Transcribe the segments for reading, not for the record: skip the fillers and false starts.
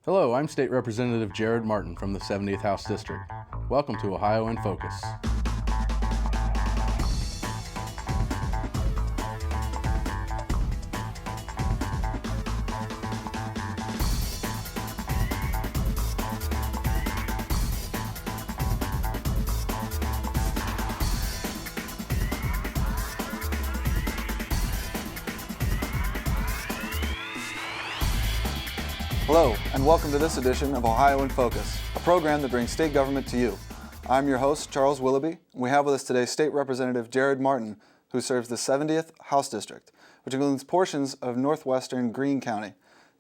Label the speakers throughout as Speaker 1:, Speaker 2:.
Speaker 1: Hello, I'm State Representative Jarrod Martin from the 70th House District. Welcome to Ohio in Focus.
Speaker 2: Hello, and welcome to this edition of Ohio in Focus, a program that brings state government to you. I'm your host, Charles Willoughby, and we have with us today State Representative Jarrod Martin, who serves the 70th House District, which includes portions of northwestern Greene County.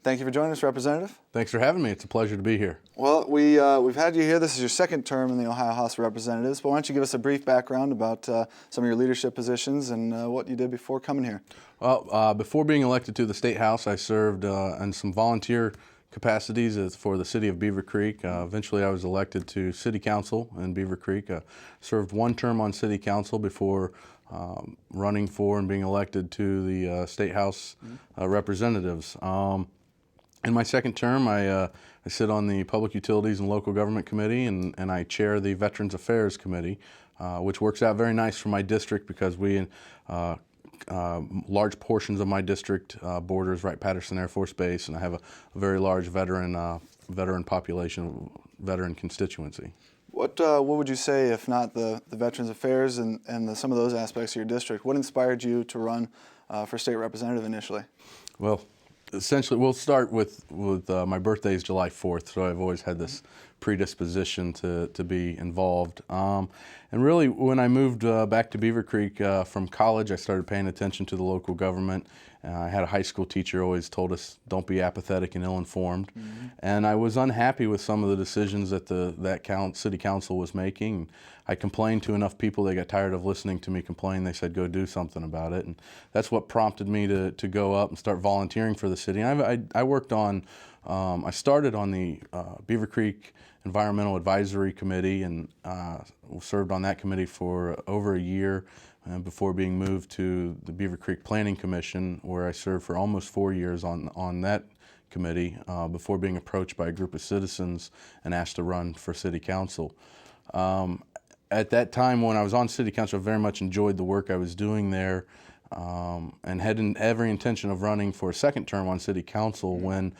Speaker 2: Thank you for joining us, Representative.
Speaker 1: Thanks for having me. It's a pleasure to be here.
Speaker 2: Well, we've had you here. This is your second term in the Ohio House of Representatives, but why don't you give us a brief background about some of your leadership positions and what you did before coming here?
Speaker 1: Well, before being elected to the State House, I served in some volunteer capacities for the city of Beaver Creek. Eventually I was elected to City Council in Beaver Creek. Served one term on City Council before running for and being elected to the State House Representatives. In my second term, I sit on the Public Utilities and Local Government Committee, and I chair the Veterans Affairs Committee, which works out very nice for my district because we large portions of my district borders Wright-Patterson Air Force Base, and I have a very large veteran population, veteran constituency.
Speaker 2: What would you say, if not the Veterans Affairs and some of those aspects of your district, what inspired you to run for state representative initially?
Speaker 1: Well, essentially, we'll start with my birthday is July 4th, so I've always had this predisposition to be involved. And really, when I moved back to Beaver Creek from college, I started paying attention to the local government. I had a high school teacher always told us, don't be apathetic and ill-informed. Mm-hmm. And I was unhappy with some of the decisions that city council was making. I complained to enough people, they got tired of listening to me complain. They said, go do something about it. And that's what prompted me to go up and start volunteering for the city. And I worked on, I started on the Beaver Creek Environmental Advisory Committee and served on that committee for over a year before being moved to the Beaver Creek Planning Commission, where I served for almost 4 years on that committee before being approached by a group of citizens and asked to run for city council. At that time, when I was on city council, I very much enjoyed the work I was doing there and had every intention of running for a second term on city council. When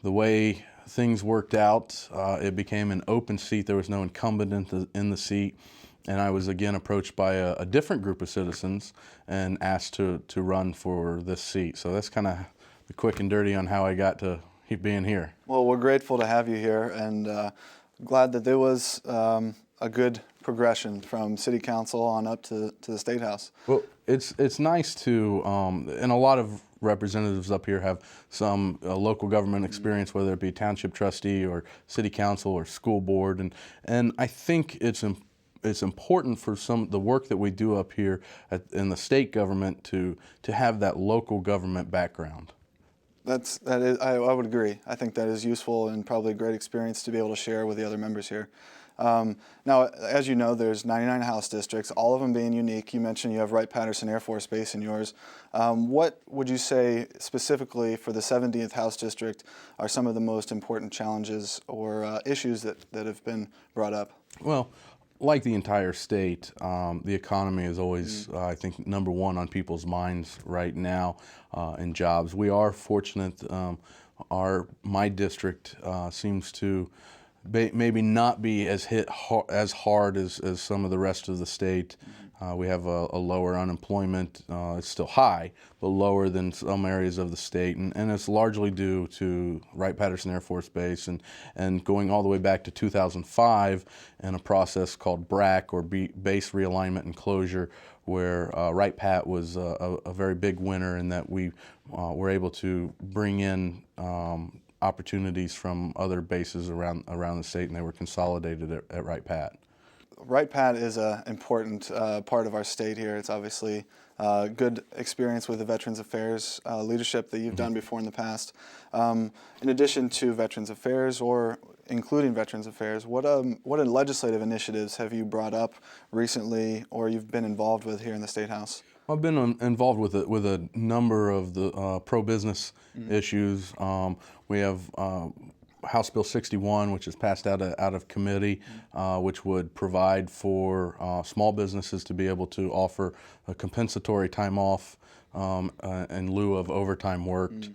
Speaker 1: the way things worked out, it became an open seat. There was no incumbent in the seat, and I was again approached by a different group of citizens and asked to run for this seat. So that's kind of the quick and dirty on how I got to being here.
Speaker 2: Well, we're grateful to have you here, and glad that there was a good progression from city council on up to the state house.
Speaker 1: Well, it's nice to, and a lot of representatives up here have some local government experience, whether it be township trustee or city council or school board, and I think it's important for the work that we do up here in the state government to have that local government background.
Speaker 2: I would agree. I think that is useful and probably a great experience to be able to share with the other members here. Now, as you know, there's 99 House districts, all of them being unique. You mentioned you have Wright-Patterson Air Force Base in yours. What would you say specifically for the 70th House District are some of the most important challenges or issues that have been brought up?
Speaker 1: Well, like the entire state, the economy is always, I think, number one on people's minds right now in jobs. We are fortunate. My district seems to maybe not be as as hard as some of the rest of the state. We have a lower unemployment. It's still high, but lower than some areas of the state, and it's largely due to Wright-Patterson Air Force Base and going all the way back to 2005 in a process called BRAC, or Base Realignment and Closure, where Wright-Pat was a very big winner in that we were able to bring in opportunities from other bases around the state, and they were consolidated at Wright-Pat.
Speaker 2: Wright-Pat is an important part of our state here. It's obviously good experience with the Veterans Affairs leadership that you've done before in the past. In addition to Veterans Affairs, or including Veterans Affairs, what legislative initiatives have you brought up recently or you've been involved with here in the State House?
Speaker 1: I've been involved with a number of the pro-business issues. We have House Bill 61, which is passed out of committee, which would provide for small businesses to be able to offer a compensatory time off in lieu of overtime worked.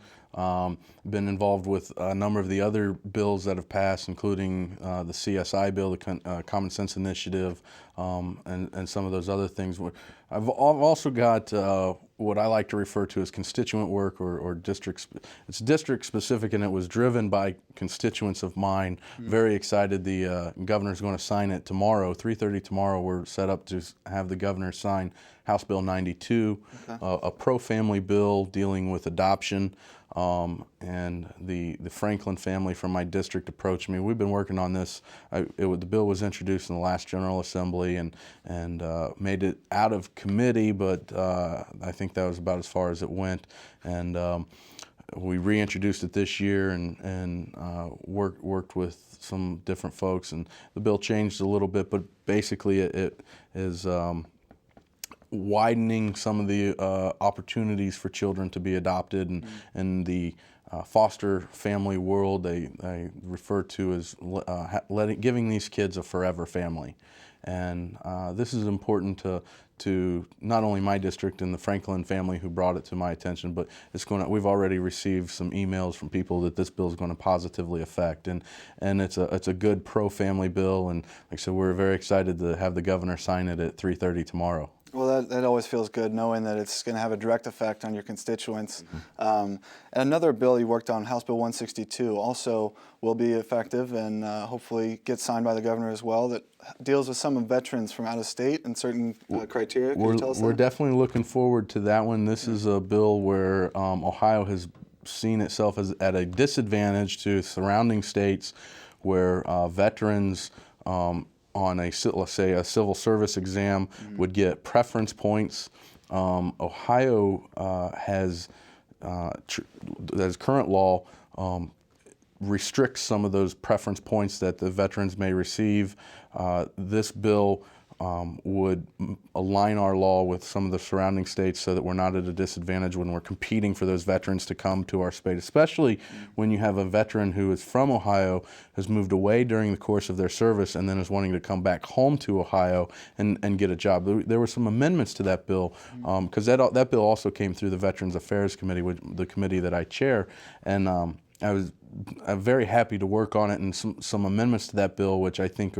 Speaker 1: Been involved with a number of the other bills that have passed, including the CSI bill, the Common Sense Initiative, and some of those other things. I've also got what I like to refer to as constituent work or district. It's district specific, and it was driven by constituents of mine. Very excited. The governor's going to sign it tomorrow, 3:30 tomorrow. We're set up to have the governor sign House Bill 92, a pro-family bill dealing with adoption. And the Franklin family from my district approached me. We've been working on this. The bill was introduced in the last General Assembly and made it out of committee, but I think that was about as far as it went. And we reintroduced it this year and worked with some different folks. And the bill changed a little bit, but basically it is widening some of the opportunities for children to be adopted, and the foster family world they refer to as giving these kids a forever family. And this is important to not only my district and the Franklin family who brought it to my attention, but we've already received some emails from people that this bill is going to positively affect, and it's a good pro-family bill. And like I said, we're very excited to have the governor sign it at 3:30 tomorrow.
Speaker 2: Well, that always feels good, knowing that it's going to have a direct effect on your constituents. And another bill you worked on, House Bill 162, also will be effective and hopefully get signed by the governor as well, that deals with some of veterans from out of state and certain criteria. Can you tell us
Speaker 1: We're
Speaker 2: that?
Speaker 1: definitely looking forward to that one. This is a bill where Ohio has seen itself as at a disadvantage to surrounding states, where veterans on let's say a civil service exam would get preference points. Ohio has current law restricts some of those preference points that the veterans may receive. This bill would align our law with some of the surrounding states so that we're not at a disadvantage when we're competing for those veterans to come to our state, especially when you have a veteran who is from Ohio, has moved away during the course of their service, and then is wanting to come back home to Ohio and get a job. There were some amendments to that bill, because that bill also came through the Veterans Affairs Committee, the committee that I chair, and I'm very happy to work on it, and some amendments to that bill, which I think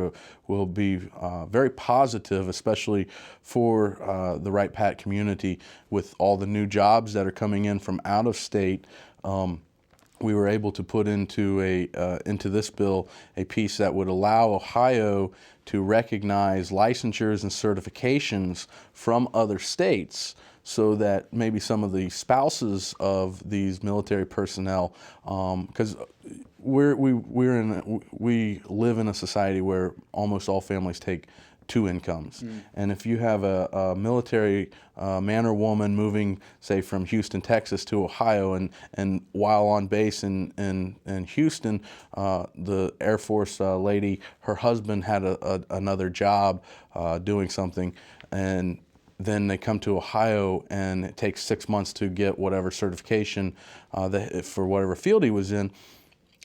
Speaker 1: will be very positive, especially for the Right Pat community, with all the new jobs that are coming in from out of state. We were able to put into this bill a piece that would allow Ohio to recognize licensures and certifications from other states, so that maybe some of the spouses of these military personnel, because we live in a society where almost all families take two incomes. And if you have a military man or woman moving, say, from Houston, Texas to Ohio, and while on base in Houston, the Air Force lady, her husband had another job doing something, and then they come to Ohio, and it takes 6 months to get whatever certification for whatever field he was in.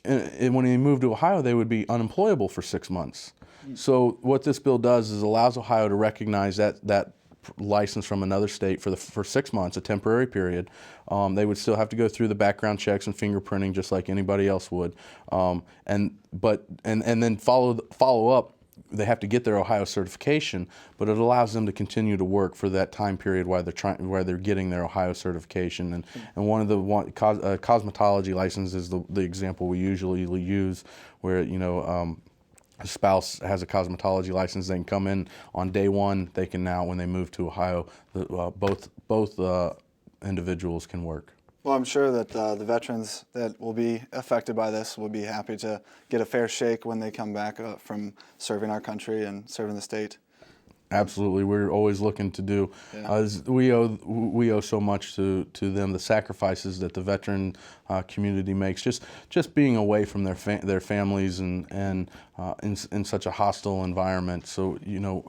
Speaker 1: And when he moved to Ohio, they would be unemployable for 6 months. So what this bill does is allows Ohio to recognize that license from another state for 6 months, a temporary period. They would still have to go through the background checks and fingerprinting just like anybody else would, and then follow up. They have to get their Ohio certification, but it allows them to continue to work for that time period while they're getting their Ohio certification. And one of the cosmetology license is the example we usually use, where a spouse has a cosmetology license. They can come in on day one. They can now, when they move to Ohio, both individuals can work.
Speaker 2: Well, I'm sure that the veterans that will be affected by this will be happy to get a fair shake when they come back from serving our country and serving the state.
Speaker 1: Absolutely, we're always looking to do. We owe so much to them, the sacrifices that the veteran community makes, just being away from their families and in such a hostile environment. So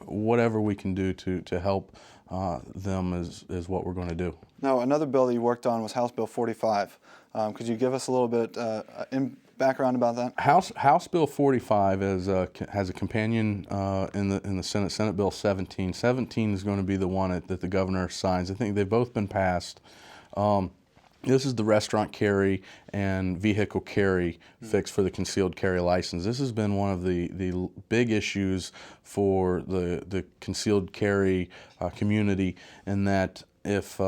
Speaker 1: whatever we can do to help them is what we're going to do.
Speaker 2: Now, another bill that you worked on was House Bill 45. Could you give us a little bit in background about that?
Speaker 1: House Bill 45 has a companion in the Senate, Senate Bill 17. 17 is going to be the one that the governor signs. I think they've both been passed. This is the restaurant carry and vehicle carry fix for the concealed carry license. This has been one of the big issues for the concealed carry community, in that if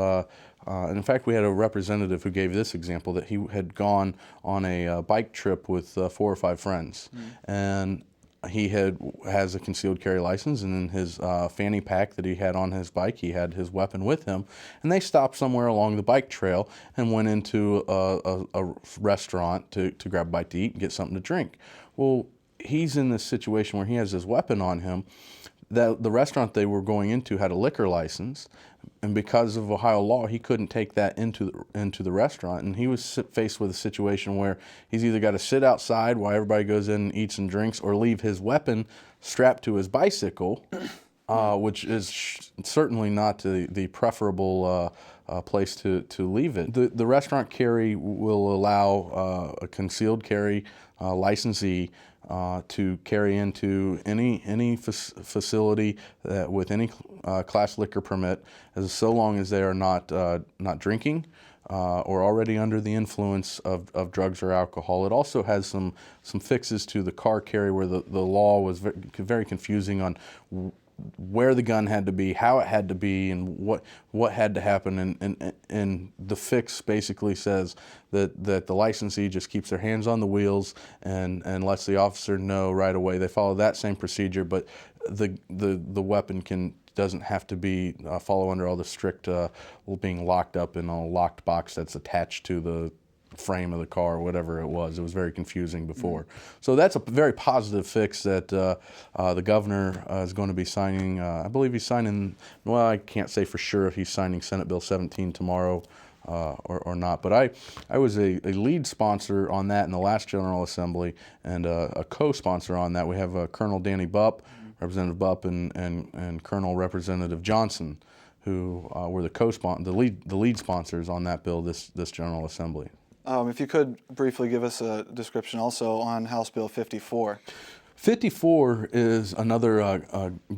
Speaker 1: and in fact, we had a representative who gave this example, that he had gone on a bike trip with 4 or 5 friends, and he has a concealed carry license, and in his fanny pack that he had on his bike, he had his weapon with him, and they stopped somewhere along the bike trail and went into a restaurant to grab a bite to eat and get something to drink. Well, he's in this situation where he has his weapon on him. The restaurant they were going into had a liquor license, and because of Ohio law, he couldn't take that into the restaurant, and he was faced with a situation where he's either got to sit outside while everybody goes in and eats and drinks, or leave his weapon strapped to his bicycle, which is certainly not the preferable place to leave it. The restaurant carry will allow a concealed carry licensee to carry into any facility with any class liquor permit, so long as they are not drinking or already under the influence of drugs or alcohol. It also has some fixes to the car carry, where the law was very confusing on where the gun had to be, how it had to be, and what had to happen. And the fix basically says that the licensee just keeps their hands on the wheels and lets the officer know right away. They follow that same procedure, but the weapon doesn't have to be follow under all the strict being locked up in a locked box that's attached to the frame of the car or whatever it was. It was very confusing before. So that's a very positive fix that the governor is going to be signing. I believe he's signing, well, I can't say for sure if he's signing Senate Bill 17 tomorrow or not, but I was a lead sponsor on that in the last General Assembly, and a co-sponsor on that. We have Colonel Danny Bupp, Representative Bupp, and Colonel Representative Johnson, who were the lead sponsors on that bill this General Assembly.
Speaker 2: If you could briefly give us a description also on House Bill 54.
Speaker 1: 54 is another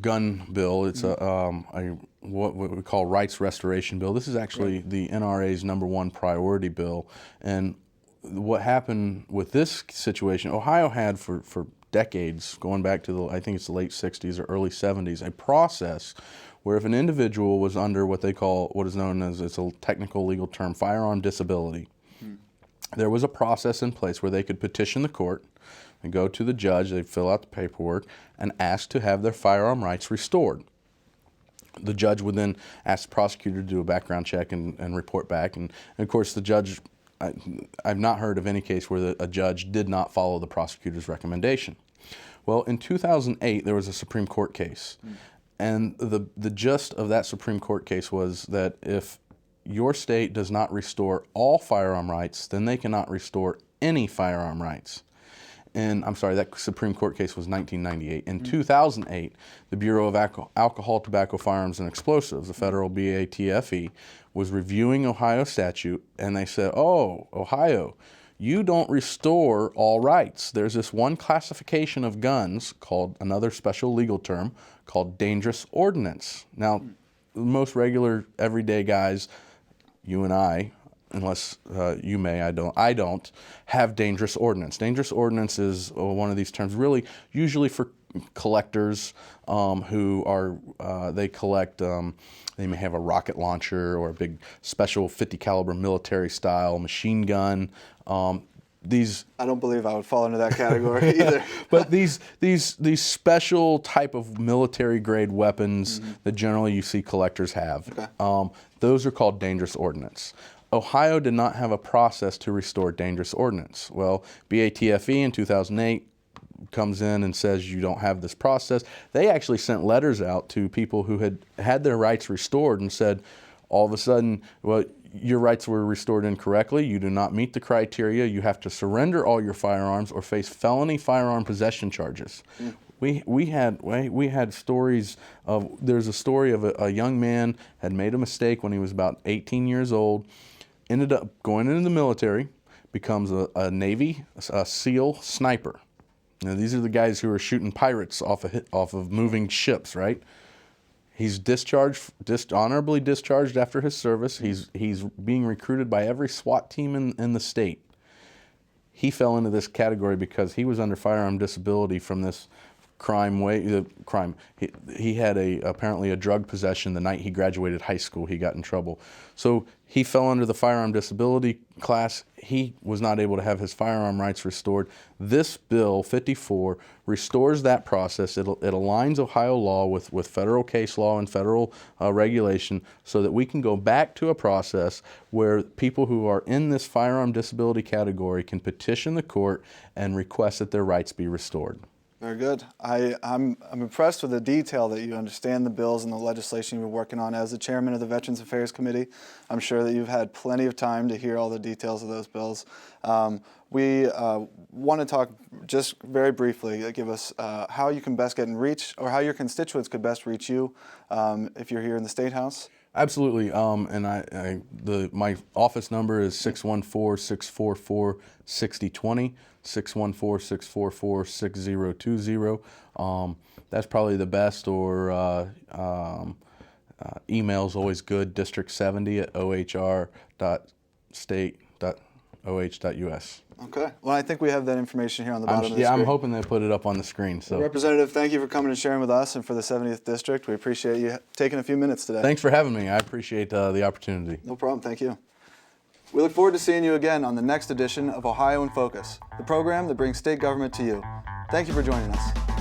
Speaker 1: gun bill. It's what we call rights restoration bill. This is actually the NRA's #1 priority bill. And what happened with this situation, Ohio had for decades, going back to I think it's the late 60s or early 70s, a process where if an individual was under what is known as, it's a technical legal term, firearm disability, there was a process in place where they could petition the court and go to the judge, they'd fill out the paperwork, and ask to have their firearm rights restored. The judge would then ask the prosecutor to do a background check and report back. And of course, the judge, I've not heard of any case where a judge did not follow the prosecutor's recommendation. Well, in 2008, there was a Supreme Court case. And the gist of that Supreme Court case was that if your state does not restore all firearm rights, then they cannot restore any firearm rights. And I'm sorry, that Supreme Court case was 1998. In 2008, the Bureau of Alcohol, Tobacco, Firearms, and Explosives, the federal BATFE, was reviewing Ohio statute, and they said, oh, Ohio, you don't restore all rights. There's this one classification of guns called, another special legal term, called dangerous ordnance. Now, most regular, everyday guys, you and I, unless you may, I don't have dangerous ordnance. Dangerous ordnance is one of these terms really usually for collectors who are, they collect, they may have a rocket launcher or a big special 50 caliber military style machine gun. I don't believe I would fall into that category either. But these special type of military grade weapons that generally you see collectors have, those are called dangerous ordnance. Ohio did not have a process to restore dangerous ordnance. Well, BATFE in 2008 comes in and says you don't have this process. They actually sent letters out to people who had their rights restored and said, all of a sudden, well, your rights were restored incorrectly. You do not meet the criteria. You have to surrender all your firearms or face felony firearm possession charges. We had stories of, there's a story of a young man had made a mistake when he was about 18 years old, ended up going into the military, becomes a Navy SEAL sniper. Now, these are the guys who are shooting pirates off of moving ships, right? He's honorably discharged after his service. He's being recruited by every SWAT team in the state. He fell into this category because he was under firearm disability from this crime. He had apparently a drug possession the night he graduated high school. He got in trouble, so he fell under the firearm disability class. He was not able to have his firearm rights restored. This bill 54 restores that process. It aligns Ohio law with federal case law and federal regulation, so that we can go back to a process where people who are in this firearm disability category can petition the court and request that their rights be restored.
Speaker 2: Very good. I'm impressed with the detail that you understand the bills and the legislation you've been working on. As the chairman of the Veterans Affairs Committee, I'm sure that you've had plenty of time to hear all the details of those bills. We want to talk just very briefly, give us how you can best get in reach, or how your constituents could best reach you if you're here in the State House.
Speaker 1: Absolutely, and my office number is 614-644-6020, 614-644-6020. That's probably the best, or email's always good, district70@ohr.state.oh.us.
Speaker 2: Okay. Well, I think we have that information here on the bottom of the screen.
Speaker 1: Yeah, I'm hoping they put it up on the screen. So,
Speaker 2: Representative, thank you for coming and sharing with us and for the 70th District. We appreciate you taking a few minutes today.
Speaker 1: Thanks for having me. I appreciate the opportunity.
Speaker 2: No problem. Thank you. We look forward to seeing you again on the next edition of Ohio in Focus, the program that brings state government to you. Thank you for joining us.